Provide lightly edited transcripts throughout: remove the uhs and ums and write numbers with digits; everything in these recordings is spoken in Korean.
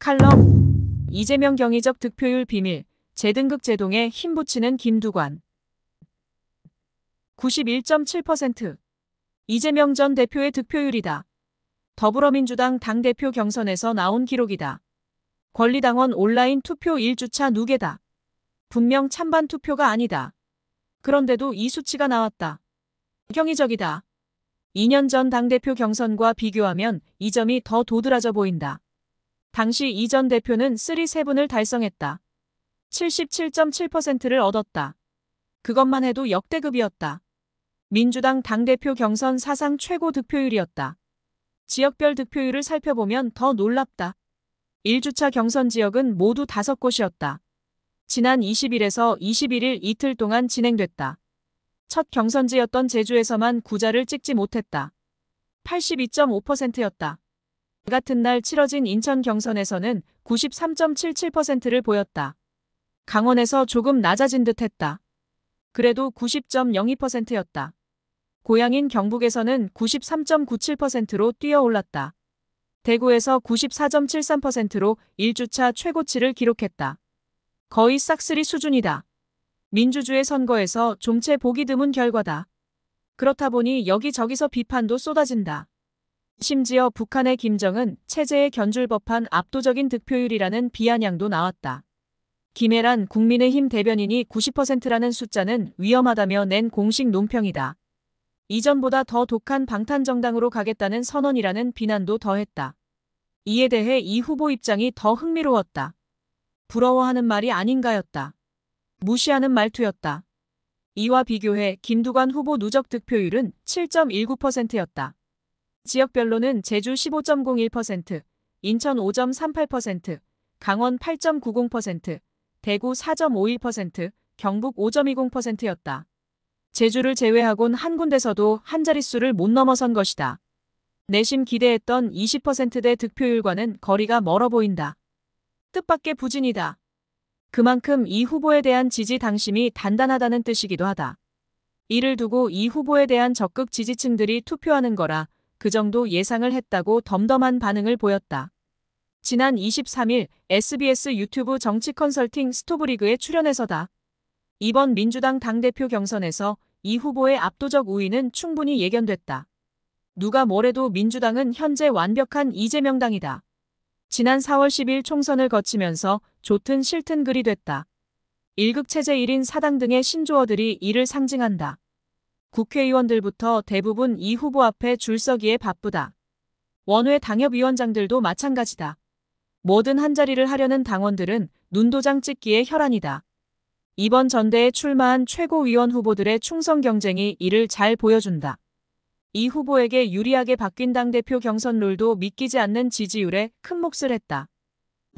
칼럼 이재명 경의적 득표율 비밀, 재등극 제동에 힘 붙이는 김두관. 91.7% 이재명 전 대표의 득표율이다. 더불어민주당 당대표 경선에서 나온 기록이다. 권리당원 온라인 투표 1주차 누계다. 분명 찬반 투표가 아니다. 그런데도 이 수치가 나왔다. 경이적이다. 2년 전 당대표 경선과 비교하면 이 점이 더 도드라져 보인다. 당시 이 전 대표는 3세븐을 달성했다. 77.7%를 얻었다. 그것만 해도 역대급이었다. 민주당 당대표 경선 사상 최고 득표율이었다. 지역별 득표율을 살펴보면 더 놀랍다. 1주차 경선 지역은 모두 5곳이었다. 지난 20일에서 21일 이틀 동안 진행됐다. 첫 경선지였던 제주에서만 9자를 찍지 못했다. 82.5%였다. 같은 날 치러진 인천 경선에서는 93.77%를 보였다. 강원에서 조금 낮아진 듯했다. 그래도 90.02%였다. 고향인 경북에서는 93.97%로 뛰어올랐다. 대구에서 94.73%로 1주차 최고치를 기록했다. 거의 싹쓸이 수준이다. 민주주의 선거에서 좀채 보기 드문 결과다. 그렇다 보니 여기저기서 비판도 쏟아진다. 심지어 북한의 김정은 체제에 견줄 법한 압도적인 득표율이라는 비아냥도 나왔다. 김혜란 국민의힘 대변인이 90%라는 숫자는 위험하다며 낸 공식 논평이다. 이전보다 더 독한 방탄정당으로 가겠다는 선언이라는 비난도 더했다. 이에 대해 이 후보 입장이 더 흥미로웠다. 부러워하는 말이 아닌가였다. 무시하는 말투였다. 이와 비교해 김두관 후보 누적 득표율은 7.19%였다. 지역별로는 제주 15.01%, 인천 5.38%, 강원 8.90%, 대구 4.51%, 경북 5.20%였다. 제주를 제외하곤 한 군데서도 한 자릿수를 못 넘어선 것이다. 내심 기대했던 20%대 득표율과는 거리가 멀어 보인다. 뜻밖의 부진이다. 그만큼 이 후보에 대한 지지 당심이 단단하다는 뜻이기도 하다. 이를 두고 이 후보에 대한 적극 지지층들이 투표하는 거라 그 정도 예상을 했다고 덤덤한 반응을 보였다. 지난 23일 SBS 유튜브 정치 컨설팅 스토브리그에 출연해서다. 이번 민주당 당대표 경선에서 이 후보의 압도적 우위는 충분히 예견됐다. 누가 뭐래도 민주당은 현재 완벽한 이재명당이다. 지난 4월 10일 총선을 거치면서 좋든 싫든 글이 됐다. 일극체제 1인 사당 등의 신조어들이 이를 상징한다. 국회의원들부터 대부분 이 후보 앞에 줄 서기에 바쁘다. 원외 당협위원장들도 마찬가지다. 뭐든 한자리를 하려는 당원들은 눈도장 찍기에 혈안이다. 이번 전대에 출마한 최고위원 후보들의 충성 경쟁이 이를 잘 보여준다. 이 후보에게 유리하게 바뀐 당대표 경선 룰도 믿기지 않는 지지율에 큰 몫을 했다.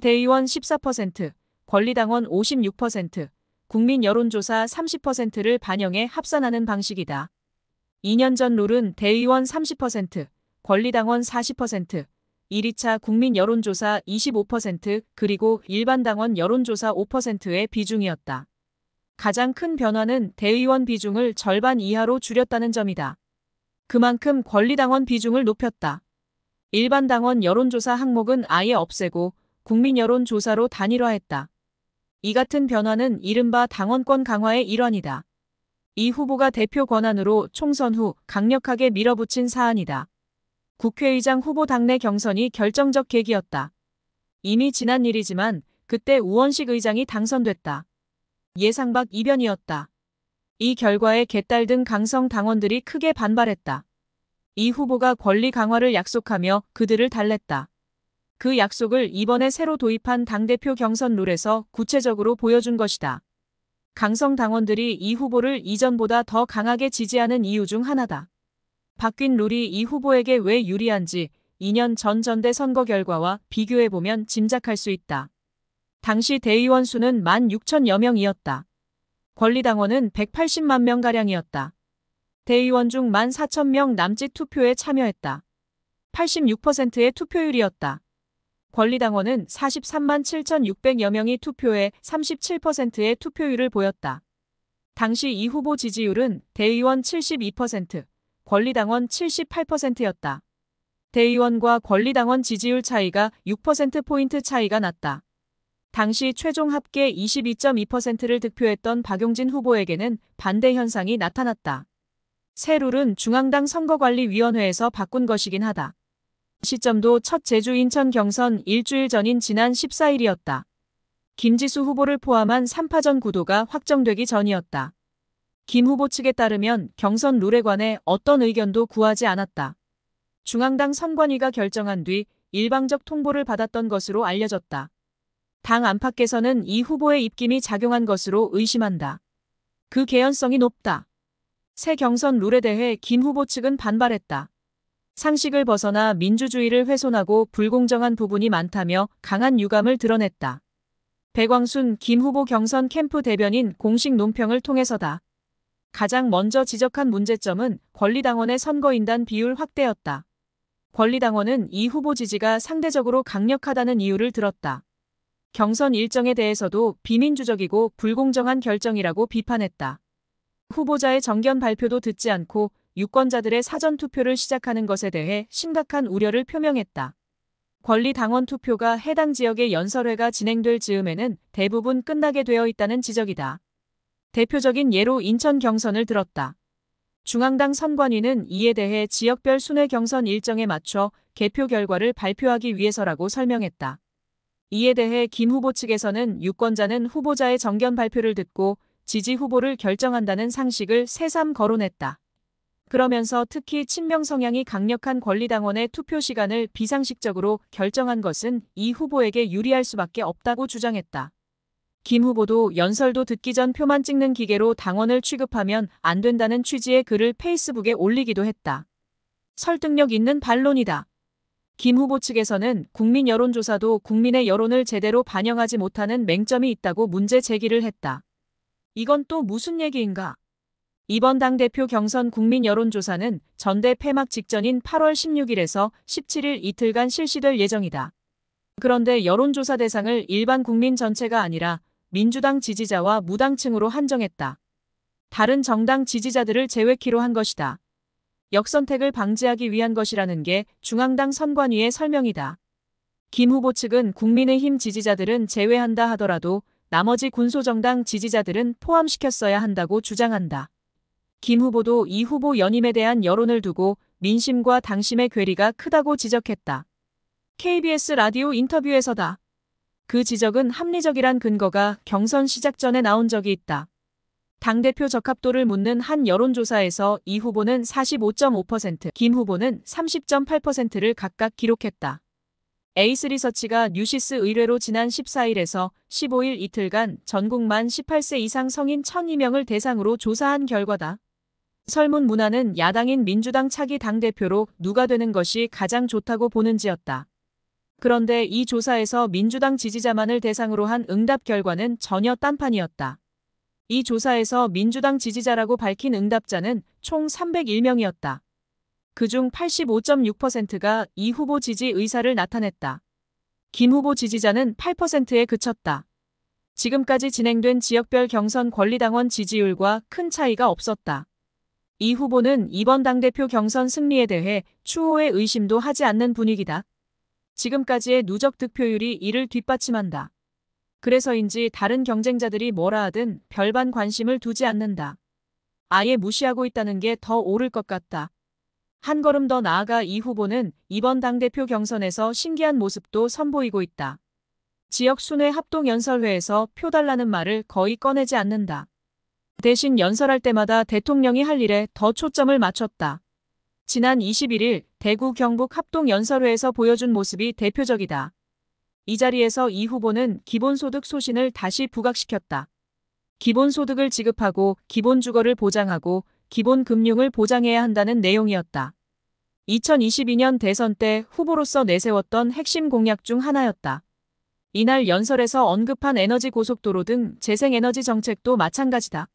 대의원 14%, 권리당원 56%, 국민 여론조사 30%를 반영해 합산하는 방식이다. 2년 전 룰은 대의원 30%, 권리당원 40%, 1위차 국민 여론조사 25% 그리고 일반 당원 여론조사 5%의 비중이었다. 가장 큰 변화는 대의원 비중을 절반 이하로 줄였다는 점이다. 그만큼 권리당원 비중을 높였다. 일반 당원 여론조사 항목은 아예 없애고 국민 여론조사로 단일화했다. 이 같은 변화는 이른바 당원권 강화의 일환이다. 이 후보가 대표 권한으로 총선 후 강력하게 밀어붙인 사안이다. 국회의장 후보 당내 경선이 결정적 계기였다. 이미 지난 일이지만 그때 우원식 의장이 당선됐다. 예상 밖 이변이었다. 이 결과에 개딸 등 강성 당원들이 크게 반발했다. 이 후보가 권리 강화를 약속하며 그들을 달랬다. 그 약속을 이번에 새로 도입한 당대표 경선 룰에서 구체적으로 보여준 것이다. 강성 당원들이 이 후보를 이전보다 더 강하게 지지하는 이유 중 하나다. 바뀐 룰이 이 후보에게 왜 유리한지 2년 전 전대 선거 결과와 비교해보면 짐작할 수 있다. 당시 대의원 수는 16,000여 명이었다. 권리당원은 180만 명가량이었다. 대의원 중 14,000명 남짓 투표에 참여했다. 86%의 투표율이었다. 권리당원은 43만 7,600여 명이 투표해 37%의 투표율을 보였다. 당시 이 후보 지지율은 대의원 72%, 권리당원 78%였다. 대의원과 권리당원 지지율 차이가 6%포인트 차이가 났다. 당시 최종 합계 22.2%를 득표했던 박용진 후보에게는 반대 현상이 나타났다. 새 룰은 중앙당 선거관리위원회에서 바꾼 것이긴 하다. 시점도 첫 제주 인천 경선 일주일 전인 지난 14일이었다. 김지수 후보를 포함한 3파전 구도가 확정되기 전이었다. 김 후보 측에 따르면 경선 룰에 관해 어떤 의견도 구하지 않았다. 중앙당 선관위가 결정한 뒤 일방적 통보를 받았던 것으로 알려졌다. 당 안팎에서는 이 후보의 입김이 작용한 것으로 의심한다. 그 개연성이 높다. 새 경선 룰에 대해 김 후보 측은 반발했다. 상식을 벗어나 민주주의를 훼손하고 불공정한 부분이 많다며 강한 유감을 드러냈다. 백광순 김 후보 경선 캠프 대변인 공식 논평을 통해서다. 가장 먼저 지적한 문제점은 권리당원의 선거인단 비율 확대였다. 권리당원은 이 후보 지지가 상대적으로 강력하다는 이유를 들었다. 경선 일정에 대해서도 비민주적이고 불공정한 결정이라고 비판했다. 후보자의 정견 발표도 듣지 않고 유권자들의 사전투표를 시작하는 것에 대해 심각한 우려를 표명했다. 권리당원 투표가 해당 지역의 연설회가 진행될 즈음에는 대부분 끝나게 되어 있다는 지적이다. 대표적인 예로 인천 경선을 들었다. 중앙당 선관위는 이에 대해 지역별 순회 경선 일정에 맞춰 개표 결과를 발표하기 위해서라고 설명했다. 이에 대해 김 후보 측에서는 유권자는 후보자의 정견 발표를 듣고 지지 후보를 결정한다는 상식을 새삼 거론했다. 그러면서 특히 친명 성향이 강력한 권리당원의 투표 시간을 비상식적으로 결정한 것은 이 후보에게 유리할 수밖에 없다고 주장했다. 김 후보도 연설도 듣기 전 표만 찍는 기계로 당원을 취급하면 안 된다는 취지의 글을 페이스북에 올리기도 했다. 설득력 있는 반론이다. 김 후보 측에서는 국민 여론조사도 국민의 여론을 제대로 반영하지 못하는 맹점이 있다고 문제 제기를 했다. 이건 또 무슨 얘기인가? 이번 당대표 경선 국민 여론조사는 전대 폐막 직전인 8월 16일에서 17일 이틀간 실시될 예정이다. 그런데 여론조사 대상을 일반 국민 전체가 아니라 민주당 지지자와 무당층으로 한정했다. 다른 정당 지지자들을 제외키로 한 것이다. 역선택을 방지하기 위한 것이라는 게 중앙당 선관위의 설명이다. 김 후보 측은 국민의힘 지지자들은 제외한다 하더라도 나머지 군소정당 지지자들은 포함시켰어야 한다고 주장한다. 김 후보도 이 후보 연임에 대한 여론을 두고 민심과 당심의 괴리가 크다고 지적했다. KBS 라디오 인터뷰에서다. 그 지적은 합리적이란 근거가 경선 시작 전에 나온 적이 있다. 당대표 적합도를 묻는 한 여론조사에서 이 후보는 45.5%, 김 후보는 30.8%를 각각 기록했다. 에이스리서치가 뉴시스 의뢰로 지난 14일에서 15일 이틀간 전국 만 18세 이상 성인 1,002명을 대상으로 조사한 결과다. 설문 문화는 야당인 민주당 차기 당대표로 누가 되는 것이 가장 좋다고 보는지였다. 그런데 이 조사에서 민주당 지지자만을 대상으로 한 응답 결과는 전혀 딴판이었다. 이 조사에서 민주당 지지자라고 밝힌 응답자는 총 301명이었다. 그중 85.6%가 이 후보 지지 의사를 나타냈다. 김 후보 지지자는 8%에 그쳤다. 지금까지 진행된 지역별 경선 권리당원 지지율과 큰 차이가 없었다. 이 후보는 이번 당대표 경선 승리에 대해 추호의 의심도 하지 않는 분위기다. 지금까지의 누적 득표율이 이를 뒷받침한다. 그래서인지 다른 경쟁자들이 뭐라 하든 별반 관심을 두지 않는다. 아예 무시하고 있다는 게 더 옳을 것 같다. 한 걸음 더 나아가 이 후보는 이번 당대표 경선에서 신기한 모습도 선보이고 있다. 지역 순회 합동연설회에서 표 달라는 말을 거의 꺼내지 않는다. 대신 연설할 때마다 대통령이 할 일에 더 초점을 맞췄다. 지난 21일 대구 경북 합동연설회에서 보여준 모습이 대표적이다. 이 자리에서 이 후보는 기본소득 소신을 다시 부각시켰다. 기본소득을 지급하고 기본주거를 보장하고 기본금융을 보장해야 한다는 내용이었다. 2022년 대선 때 후보로서 내세웠던 핵심 공약 중 하나였다. 이날 연설에서 언급한 에너지 고속도로 등 재생에너지 정책도 마찬가지다.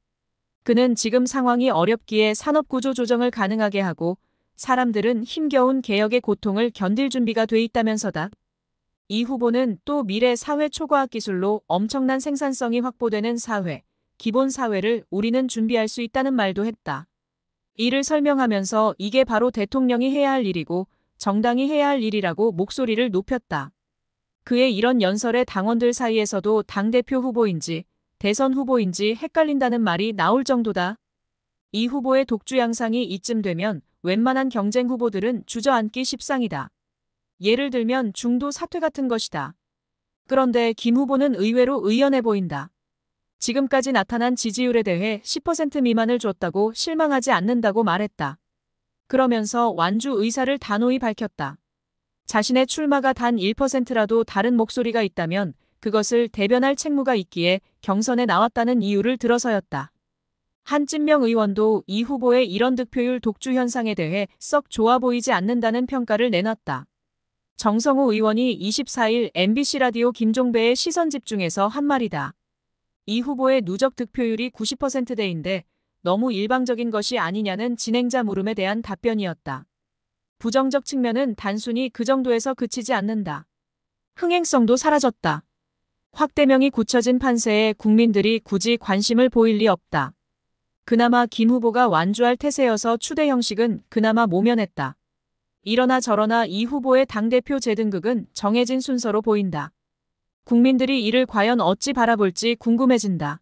그는 지금 상황이 어렵기에 산업구조 조정을 가능하게 하고 사람들은 힘겨운 개혁의 고통을 견딜 준비가 돼 있다면서다. 이 후보는 또 미래 사회 초과학 기술로 엄청난 생산성이 확보되는 사회, 기본 사회를 우리는 준비할 수 있다는 말도 했다. 이를 설명하면서 이게 바로 대통령이 해야 할 일이고 정당이 해야 할 일이라고 목소리를 높였다. 그의 이런 연설에 당원들 사이에서도 당대표 후보인지 대선 후보인지 헷갈린다는 말이 나올 정도다. 이 후보의 독주 양상이 이쯤 되면 웬만한 경쟁 후보들은 주저앉기 십상이다. 예를 들면 중도 사퇴 같은 것이다. 그런데 김 후보는 의외로 의연해 보인다. 지금까지 나타난 지지율에 대해 10% 미만을 줬다고 실망하지 않는다고 말했다. 그러면서 완주 의사를 단호히 밝혔다. 자신의 출마가 단 1%라도 다른 목소리가 있다면 그것을 대변할 책무가 있기에 경선에 나왔다는 이유를 들어서였다. 한찐명 의원도 이 후보의 이런 득표율 독주 현상에 대해 썩 좋아 보이지 않는다는 평가를 내놨다. 정성호 의원이 24일 MBC 라디오 김종배의 시선집중에서 한 말이다. 이 후보의 누적 득표율이 90%대인데 너무 일방적인 것이 아니냐는 진행자 물음에 대한 답변이었다. 부정적 측면은 단순히 그 정도에서 그치지 않는다. 흥행성도 사라졌다. 확대명이 굳혀진 판세에 국민들이 굳이 관심을 보일 리 없다. 그나마 김 후보가 완주할 태세여서 추대 형식은 그나마 모면했다. 이러나 저러나 이 후보의 당대표 재등극은 정해진 순서로 보인다. 국민들이 이를 과연 어찌 바라볼지 궁금해진다.